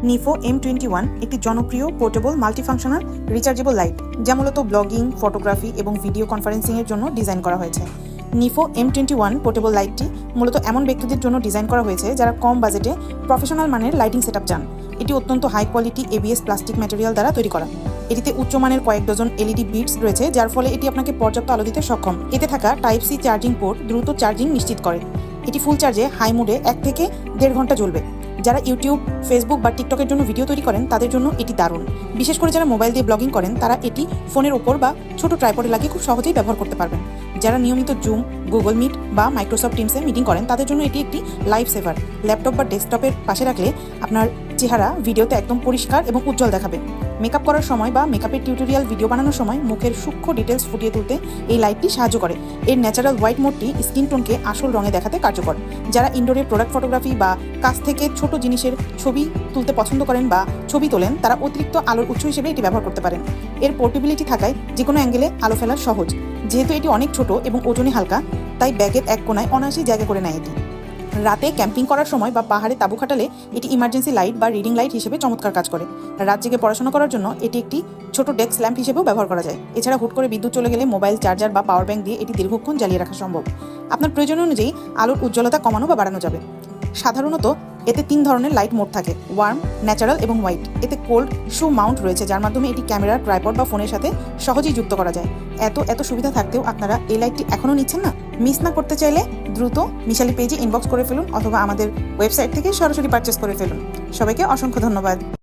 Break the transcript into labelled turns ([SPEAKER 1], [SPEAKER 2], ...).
[SPEAKER 1] নিফো M21 একটি জনপ্রিয় portable multifunctional rechargeable light, যা মূলত ব্লগিং, ফটোগ্রাফি এবং ভিডিও কনফারেন্সিংয়ের জন্য ডিজাইন করা হয়েছে। নিফো M21 পোর্টেবল লাইটটি মূলত এমন ব্যক্তিদের জন্য ডিজাইন করা হয়েছে যারা কম বাজেটে প্রফেশনাল মানের লাইটিং সেটআপ চান। এটি অত্যন্ত high quality ABS plastic material দ্বারা তৈরি করা। এটিতে উচ্চমানের কয়েক ডজন LED বিটস রয়েছে, যার ফলে এটি আপনাকে পর্যাপ্ত আলো দিতে সক্ষম। এতে থাকা টাইপ সি চার্জিং পোর্ট দ্রুত চার্জিং নিশ্চিত করে। এটি ফুল চার্জে হাই মুডে 1 থেকে 1.5 ঘন্টা জ্বলবে। যারা ইউটিউব, ফেসবুক বা টিকটকের জন্য ভিডিও তৈরি করেন তাদের জন্য এটি দারুণ। বিশেষ করে যারা মোবাইল দিয়ে ব্লগিং করেন তারা এটি ফোনের ওপর বা ছোট ট্রাইপডে লাগিয়ে খুব সহজেই ব্যবহার করতে পারবেন। যারা নিয়মিত জুম, গুগল মিট বা মাইক্রোসফট টিমসে মিটিং করেন তাদের জন্য এটি একটি লাইফ সেভার। ল্যাপটপ বা ডেস্কটপের পাশে রাখলে আপনার চেহারা ভিডিওতে একদম পরিষ্কার এবং উজ্জ্বল দেখাবে। মেকআপ করার সময় বা মেকআপের টিউটোরিয়াল ভিডিও বানানোর সময় মুখের সূক্ষ্ম ডিটেলস ফুটিয়ে তুলতে এই লাইটটি সাহায্য করে। এর ন্যাচারাল হোয়াইট মোডটি স্কিন টোনকে আসল রঙে দেখাতে কার্যকর। যারা ইনডোরে প্রোডাক্ট ফটোগ্রাফি বা কাছ থেকে ছোট জিনিসের ছবি তুলতে পছন্দ করেন বা ছবি তোলেন, তারা অতিরিক্ত আলোর উৎস হিসেবে এটি ব্যবহার করতে পারেন। এর পোর্টেবিলিটি থাকায় যে কোনো অ্যাঙ্গেলে আলো ফেলা সহজ। যেহেতু এটি অনেক ছোট এবং ওজনে হালকা, তাই ব্যাগের এক কোনায় অনায়াসেই জায়গা করে নেয় এটি। রাতে ক্যাম্পিং করার সময় বা পাহাড়ে তাঁবু খাটালে এটি ইমার্জেন্সি লাইট বা রিডিং লাইট হিসেবে চমৎকার কাজ করে। রাত জেগে পড়াশোনা করার জন্য এটি একটি ছোট ডেস্ক ল্যাম্প হিসেবেও ব্যবহার করা যায়। এছাড়া হুট করে বিদ্যুৎ চলে গেলে মোবাইল চার্জার বা পাওয়ার ব্যাংক দিয়ে এটি দীর্ঘক্ষণ জ্বালিয়ে রাখা সম্ভব। আপনার প্রয়োজন অনুযায়ী আলোর উজ্জ্বলতা কমানো বা বাড়ানো যাবে। সাধারণত এতে 3 ধরনের লাইট মোড থাকে: ওয়ার্ম, ন্যাচারাল এবং হোয়াইট। এতে কোল্ড শু মাউন্ট রয়েছে, যার মাধ্যমে এটি ক্যামেরা, ট্রাইপড বা ফোনের সাথে সহজেই যুক্ত করা যায়। এত সুবিধা থাকতেও আপনারা এই লাইটটি এখনও নিচ্ছেন না? মিস না করতে চাইলে দ্রুত মিশালি পেজে ইনবক্স করে ফেলুন অথবা আমাদের ওয়েবসাইট থেকে সরাসরি পারচেস করে ফেলুন। সবাইকে অসংখ্য ধন্যবাদ।